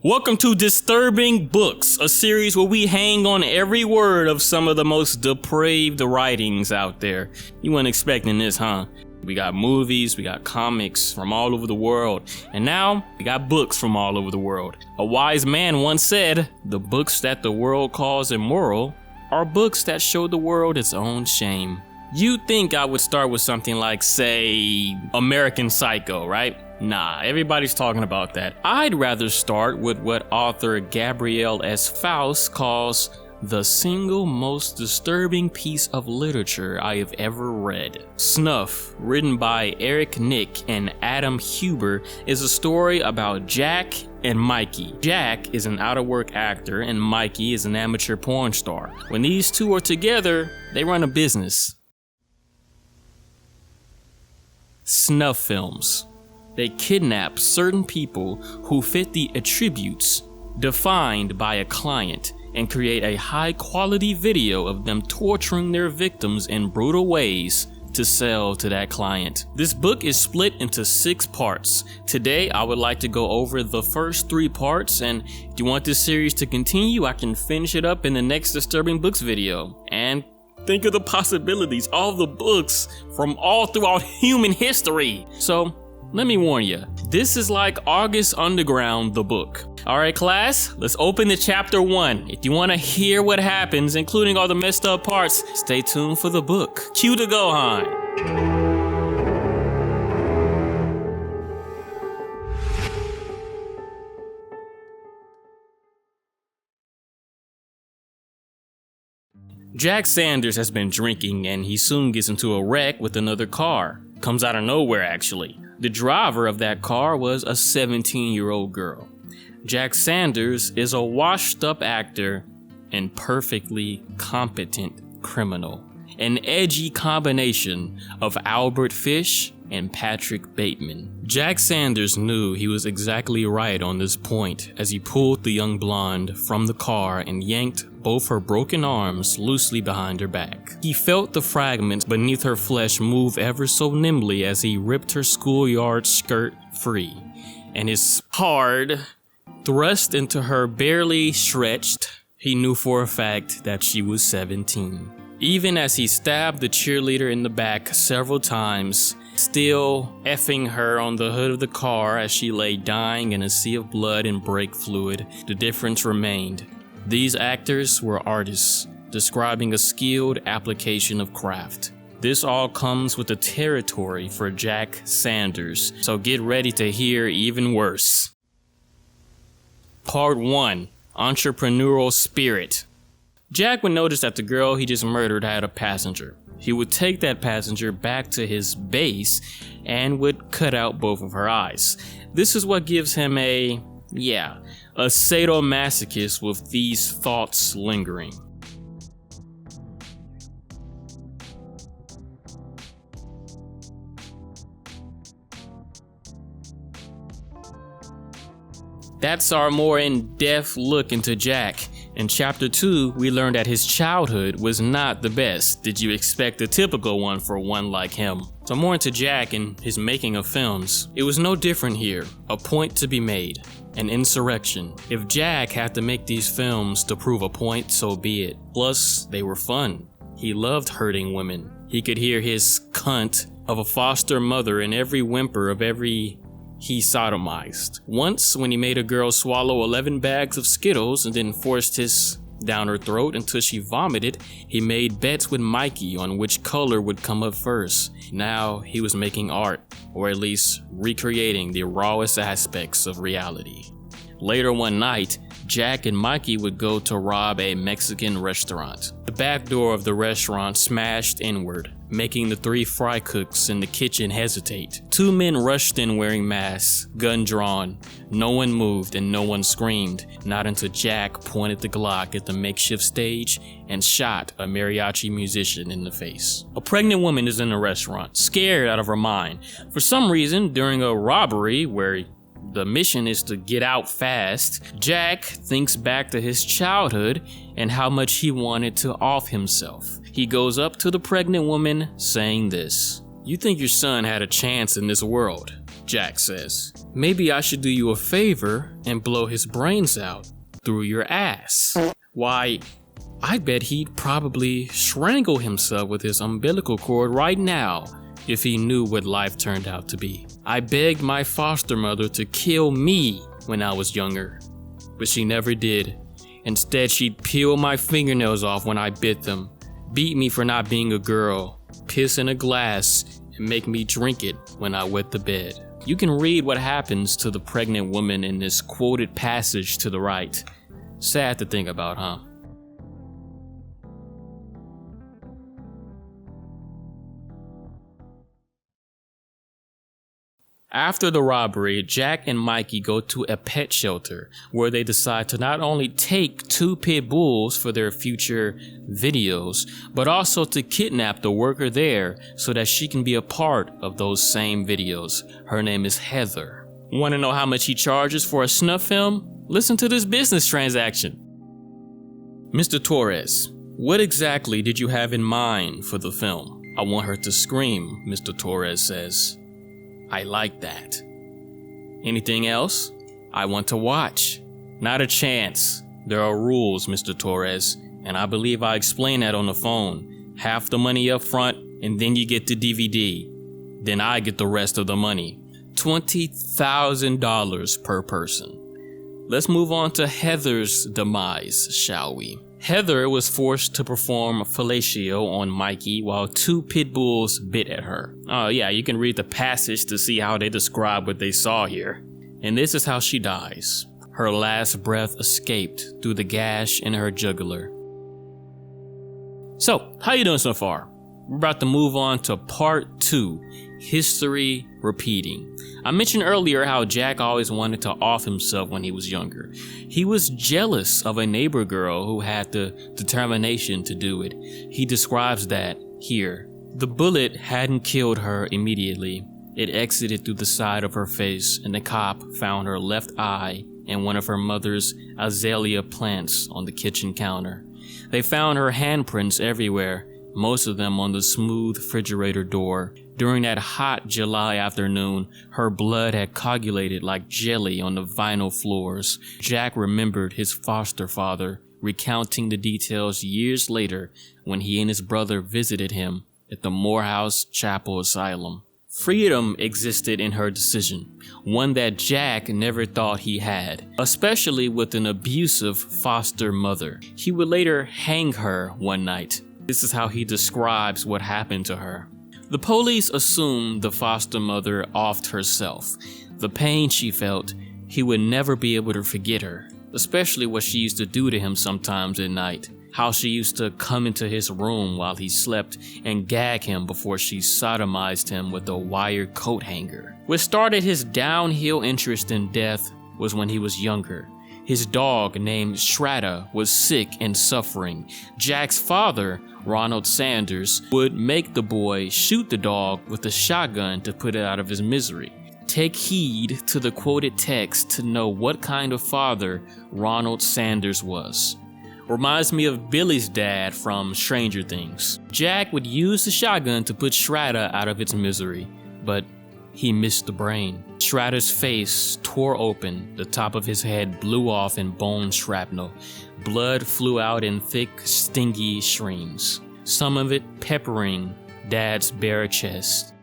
Welcome to Disturbing Books, a series where we hang on every word of some of the most depraved writings out there. You weren't expecting this, huh? We got movies, we got comics from all over the world, and now we got books from all over the world. A wise man once said, the books that the world calls immoral are books that show the world its own shame. You'd think I would start with something like, say, American Psycho, right? Nah, everybody's talking about that. I'd rather start with what author Gabrielle S. Faust calls the single most disturbing piece of literature I have ever read. Snuff, written by Enck and Adam Huber, is a story about Jack and Mikey. Jack is an out-of-work actor and Mikey is an amateur porn star. When these two are together, they run a business. Snuff films. They kidnap certain people who fit the attributes defined by a client and create a high-quality video of them torturing their victims in brutal ways to sell to that client. This book is split into 6 parts. Today, I would like to go over the first 3 parts, and if you want this series to continue, I can finish it up in the next Disturbing Books video. And think of the possibilities, all the books from all throughout human history. So, let me warn you, this is like August Underground, the book. Alright class, let's open to chapter 1. If you want to hear what happens, including all the messed up parts, stay tuned for the book. Cue the Gohan. Jack Sanders has been drinking and he soon gets into a wreck with another car. Comes out of nowhere actually. The driver of that car was a 17-year-old girl. Jack Sanders is a washed-up actor and perfectly competent criminal. An edgy combination of Albert Fish and Patrick Bateman. Jack Sanders knew he was exactly right on this point as he pulled the young blonde from the car and yanked both her broken arms loosely behind her back. He felt the fragments beneath her flesh move ever so nimbly as he ripped her schoolyard skirt free, and his hard thrust into her barely stretched. He knew for a fact that she was 17. Even as he stabbed the cheerleader in the back several times, still effing her on the hood of the car as she lay dying in a sea of blood and brake fluid, the difference remained. These actors were artists, describing a skilled application of craft. This all comes with the territory for Jack Sanders, so get ready to hear even worse. Part 1. Entrepreneurial Spirit. Jack would notice that the girl he just murdered had a passenger. He would take that passenger back to his base and would cut out both of her eyes. This is what gives him a sadomasochist with these thoughts lingering. That's our more in-depth look into Jack. In chapter 2, we learned that his childhood was not the best. Did you expect a typical one for one like him? So more into Jack and his making of films. It was no different here. A point to be made. An insurrection. If Jack had to make these films to prove a point, so be it. Plus, they were fun. He loved hurting women. He could hear his cunt of a foster mother in every whimper of every he sodomized. Once, when he made a girl swallow 11 bags of Skittles and then forced his down her throat until she vomited, he made bets with Mikey on which color would come up first. Now he was making art, or at least recreating the rawest aspects of reality. Later one night, Jack and Mikey would go to rob a Mexican restaurant. The back door of the restaurant smashed inward, making the 3 fry cooks in the kitchen hesitate. 2 men rushed in wearing masks, gun drawn. No one moved and no one screamed, not until Jack pointed the Glock at the makeshift stage and shot a mariachi musician in the face. A pregnant woman is in the restaurant, scared out of her mind. For some reason, during a robbery where the mission is to get out fast, Jack thinks back to his childhood and how much he wanted to off himself. He goes up to the pregnant woman saying this: "You think your son had a chance in this world? Jack says. Maybe I should do you a favor and blow his brains out through your ass. Why, I bet he'd probably strangle himself with his umbilical cord right now if he knew what life turned out to be. I begged my foster mother to kill me when I was younger, but she never did. Instead, she'd peel my fingernails off when I bit them, beat me for not being a girl, piss in a glass, and make me drink it when I wet the bed. You can read what happens to the pregnant woman in this quoted passage to the right. Sad to think about, huh? After the robbery, Jack and Mikey go to a pet shelter where they decide to not only take 2 pit bulls for their future videos, but also to kidnap the worker there so that she can be a part of those same videos. Her name is Heather. Want to know how much he charges for a snuff film? Listen to this business transaction. Mr. Torres, what exactly did you have in mind for the film? I want her to scream, Mr. Torres says. I like that. Anything else? I want to watch. Not a chance. There are rules, Mr. Torres, and I believe I explained that on the phone. Half the money up front, and then you get the DVD. Then I get the rest of the money. $20,000 per person. Let's move on to Heather's demise, shall we? Heather was forced to perform fellatio on Mikey while 2 pit bulls bit at her. Oh yeah, you can read the passage to see how they describe what they saw here. And this is how she dies. Her last breath escaped through the gash in her jugular. So, how you doing so far? We're about to move on to part 2, history repeating. I mentioned earlier how Jack always wanted to off himself when he was younger. He was jealous of a neighbor girl who had the determination to do it. He describes that here. The bullet hadn't killed her immediately. It exited through the side of her face, and the cop found her left eye and one of her mother's azalea plants on the kitchen counter. They found her handprints everywhere, most of them on the smooth refrigerator door. During that hot July afternoon, her blood had coagulated like jelly on the vinyl floors. Jack remembered his foster father recounting the details years later when he and his brother visited him at the Morehouse Chapel Asylum. Freedom existed in her decision, one that Jack never thought he had, especially with an abusive foster mother. He would later hang her one night. This is how he describes what happened to her. The police assumed the foster mother offed herself. The pain she felt, he would never be able to forget her, especially what she used to do to him sometimes at night. How she used to come into his room while he slept and gag him before she sodomized him with a wire coat hanger. What started his downhill interest in death was when he was younger. His dog, named Shredder, was sick and suffering. Jack's father, Ronald Sanders, would make the boy shoot the dog with a shotgun to put it out of his misery. Take heed to the quoted text to know what kind of father Ronald Sanders was. Reminds me of Billy's dad from Stranger Things. Jack would use the shotgun to put Shredder out of its misery, but he missed the brain. Shredder's face tore open, the top of his head blew off in bone shrapnel. Blood flew out in thick, stingy streams, some of it peppering Dad's bare chest.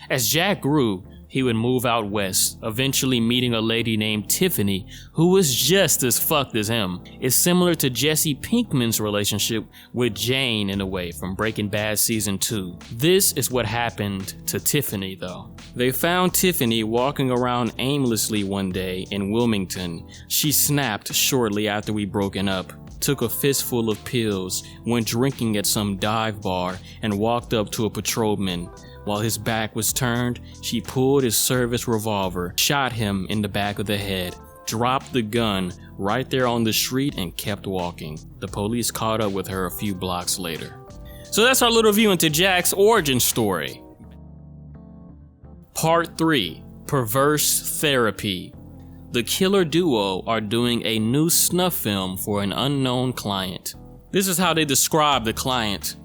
As Jack grew, he would move out west, eventually meeting a lady named Tiffany who was just as fucked as him. It's similar to Jesse Pinkman's relationship with Jane in a way from Breaking Bad Season 2. This is what happened to Tiffany though. They found Tiffany walking around aimlessly one day in Wilmington. She snapped shortly after we broken up, took a fistful of pills, went drinking at some dive bar, and walked up to a patrolman. While his back was turned, she pulled his service revolver, shot him in the back of the head, dropped the gun right there on the street, and kept walking. The police caught up with her a few blocks later. So that's our little view into Jack's origin story. Part 3. Perverse Therapy. The killer duo are doing a new snuff film for an unknown client. This is how they describe the client.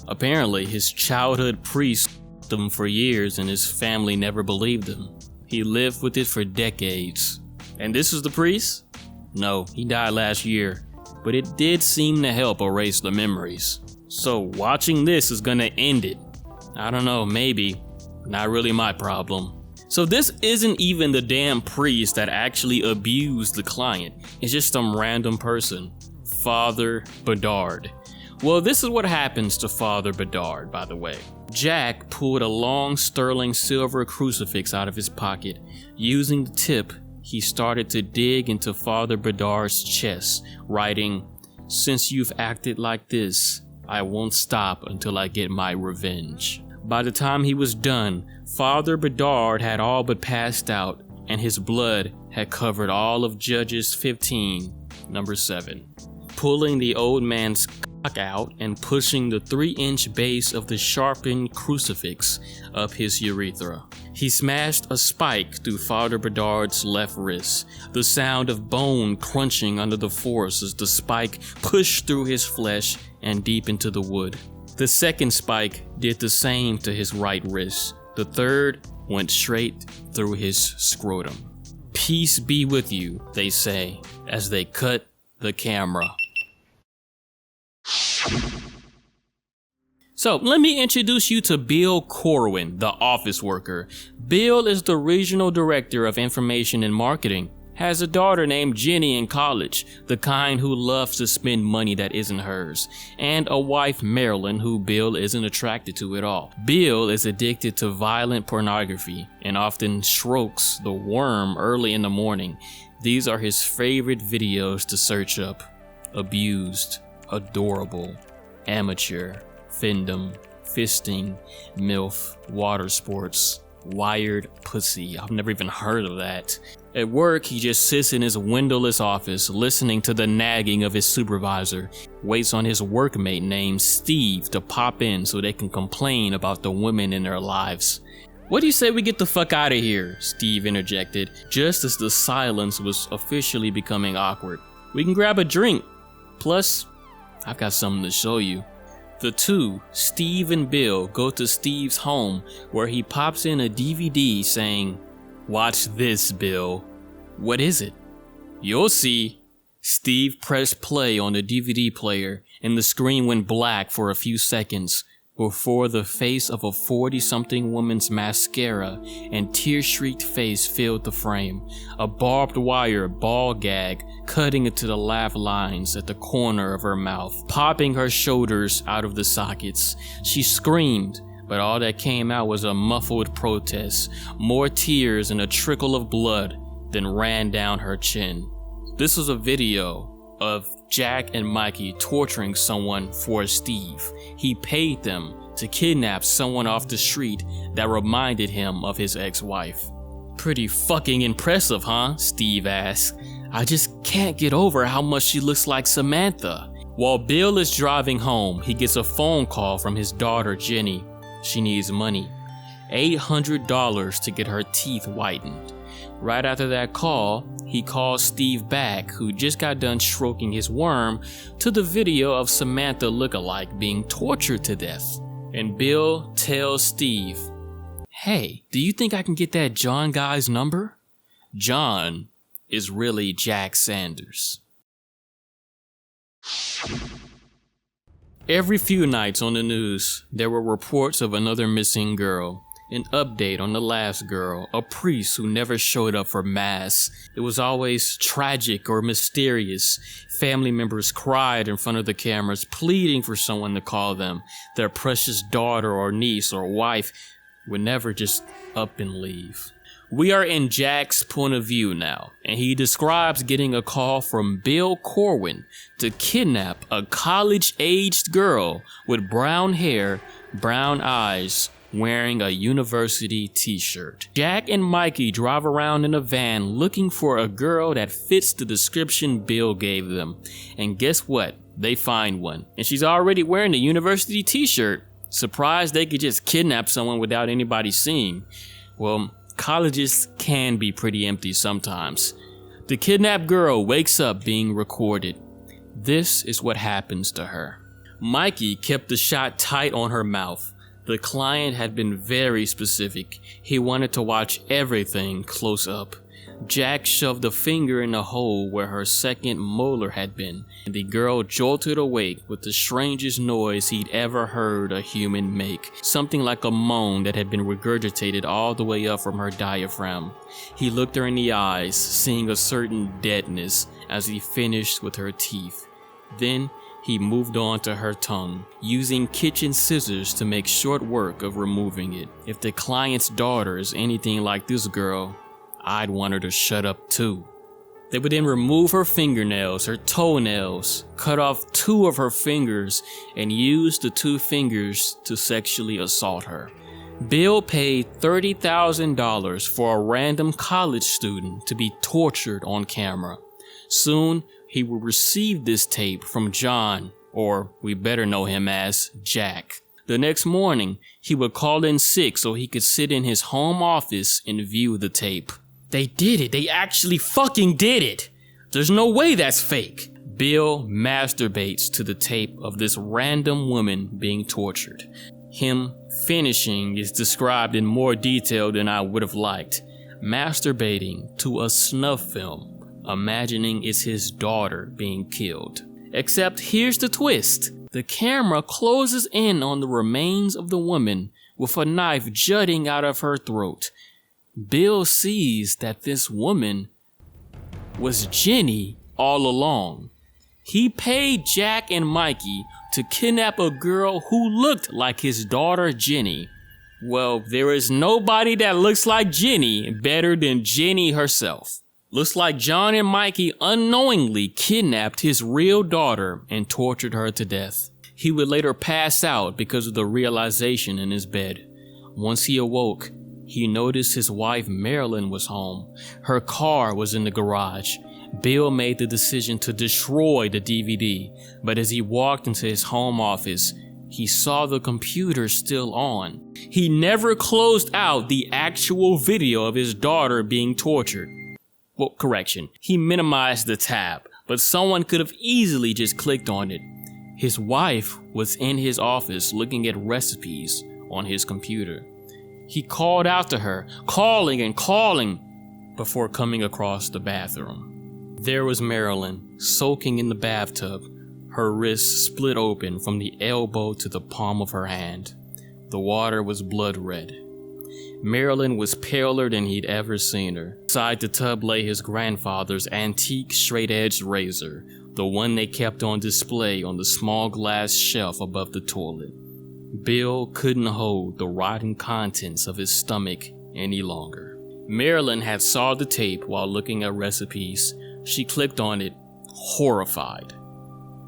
Apparently, his childhood priest them for years and his family never believed him. He lived with it for decades. And this is the priest? No, he died last year, but it did seem to help erase the memories. So watching this is gonna end it. I don't know, maybe. Not really my problem. So this isn't even the damn priest that actually abused the client. It's just some random person. Father Bedard. Well, this is what happens to Father Bedard, by the way. Jack pulled a long sterling silver crucifix out of his pocket. Using the tip, he started to dig into Father Bedard's chest, writing, "Since you've acted like this, I won't stop until I get my revenge." By the time he was done, Father Bedard had all but passed out, and his blood had covered all of Judges 15, number 7. Pulling the old man's cock out and pushing the 3-inch base of the sharpened crucifix up his urethra. He smashed a spike through Father Bedard's left wrist, the sound of bone crunching under the force as the spike pushed through his flesh and deep into the wood. The second spike did the same to his right wrist. The third went straight through his scrotum. Peace be with you, they say, as they cut the camera. So let me introduce you to Bill Corwin, the office worker. Bill is the regional director of information and marketing. Has a daughter named Jenny in college, the kind who loves to spend money that isn't hers, and a wife, Marilyn, who Bill isn't attracted to at all. Bill is addicted to violent pornography and often strokes the worm early in the morning. These are his favorite videos to search up: abused, adorable, amateur, findom, fisting, MILF, water sports, wired pussy. I've never even heard of that. At work, he just sits in his windowless office listening to the nagging of his supervisor, waits on his workmate named Steve to pop in so they can complain about the women in their lives. "What do you say we get the fuck out of here?" Steve interjected, just as the silence was officially becoming awkward. "We can grab a drink. Plus, I've got something to show you." The two, Steve and Bill, go to Steve's home where he pops in a DVD saying, "Watch this, Bill." "What is it?" "You'll see." Steve pressed play on the DVD player and the screen went black for a few seconds before the face of a 40-something woman's mascara and tear-streaked face filled the frame. A barbed wire ball gag cutting into the laugh lines at the corner of her mouth, popping her shoulders out of the sockets. She screamed, but all that came out was a muffled protest, more tears and a trickle of blood then ran down her chin. This was a video of Jack and Mikey torturing someone for Steve. He paid them to kidnap someone off the street that reminded him of his ex-wife. "Pretty fucking impressive, huh?" Steve asked. "I just can't get over how much she looks like Samantha." While Bill is driving home, he gets a phone call from his daughter Jenny. She needs money. $800 to get her teeth whitened. Right after that call, he calls Steve back, who just got done stroking his worm, to the video of Samantha lookalike being tortured to death. And Bill tells Steve, "Hey, do you think I can get that John guy's number?" John is really Jack Sanders. Every few nights on the news, there were reports of another missing girl. An update on the last girl, a priest who never showed up for mass. It was always tragic or mysterious. Family members cried in front of the cameras, pleading for someone to call them. Their precious daughter or niece or wife would never just up and leave. We are in Jack's point of view now, and he describes getting a call from Bill Corwin to kidnap a college-aged girl with brown hair, brown eyes, wearing a university t-shirt. Jack and Mikey drive around in a van looking for a girl that fits the description Bill gave them. And guess what? They find one. And she's already wearing a university t-shirt. Surprised they could just kidnap someone without anybody seeing. Well, colleges can be pretty empty sometimes. The kidnapped girl wakes up being recorded. This is what happens to her. Mikey kept the shot tight on her mouth. The client had been very specific. He wanted to watch everything close up. Jack shoved a finger in the hole where her second molar had been, and the girl jolted awake with the strangest noise he'd ever heard a human make, something like a moan that had been regurgitated all the way up from her diaphragm. He looked her in the eyes, seeing a certain deadness as he finished with her teeth. Then he moved on to her tongue, using kitchen scissors to make short work of removing it. If the client's daughter is anything like this girl, I'd want her to shut up too. They would then remove her fingernails, her toenails, cut off 2 of her fingers, and use the 2 fingers to sexually assault her. Bill paid $30,000 for a random college student to be tortured on camera. Soon, he will receive this tape from John, or we better know him as Jack. The next morning, he would call in sick so he could sit in his home office and view the tape. They did it. They actually fucking did it. There's no way that's fake. Bill masturbates to the tape of this random woman being tortured. Him finishing is described in more detail than I would have liked. Masturbating to a snuff film, imagining it's his daughter being killed. Except here's the twist. The camera closes in on the remains of the woman with a knife jutting out of her throat. Bill sees that this woman was Jenny all along. He paid Jack and Mikey to kidnap a girl who looked like his daughter Jenny. Well, there is nobody that looks like Jenny better than Jenny herself. Looks like John and Mikey unknowingly kidnapped his real daughter and tortured her to death. He would later pass out because of the realization in his bed. Once he awoke, he noticed his wife Marilyn was home. Her car was in the garage. Bill made the decision to destroy the DVD, but as he walked into his home office, he saw the computer still on. He never closed out the actual video of his daughter being tortured. Well, correction, he minimized the tab, but someone could have easily just clicked on it. His wife was in his office looking at recipes on his computer. He called out to her, calling and calling, before coming across the bathroom. There was Marilyn, soaking in the bathtub, her wrists split open from the elbow to the palm of her hand. The water was blood red. Marilyn was paler than he'd ever seen her. Beside the tub lay his grandfather's antique straight-edged razor, the one they kept on display on the small glass shelf above the toilet. Bill couldn't hold the rotten contents of his stomach any longer. Marilyn had saw the tape while looking at recipes. She clicked on it, horrified.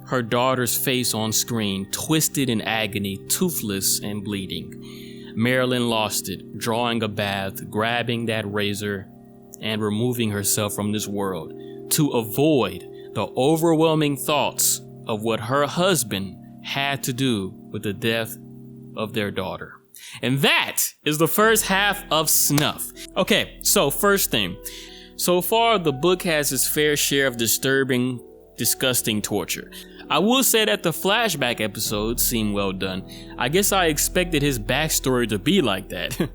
Her daughter's face on screen, twisted in agony, toothless and bleeding. Marilyn lost it, drawing a bath, grabbing that razor, and removing herself from this world to avoid the overwhelming thoughts of what her husband had to do with the death of their daughter. And that is the first half of Snuff. Okay, so first thing. So far, the book has its fair share of disturbing, disgusting torture. I will say that the flashback episodes seem well done. I guess I expected his backstory to be like that.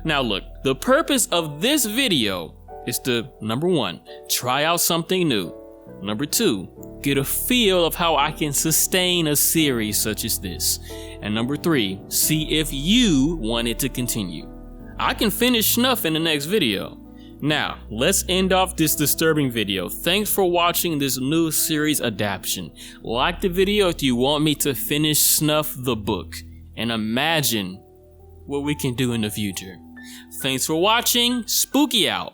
Now look, the purpose of this video is to, number 1, try out something new. Number 2, get a feel of how I can sustain a series such as this. And number 3, see if you want it to continue. I can finish Snuff in the next video. Now, let's end off this disturbing video. Thanks for watching this new series adaptation. Like the video if you want me to finish Snuff the book, and imagine what we can do in the future. Thanks for watching. Spooky out.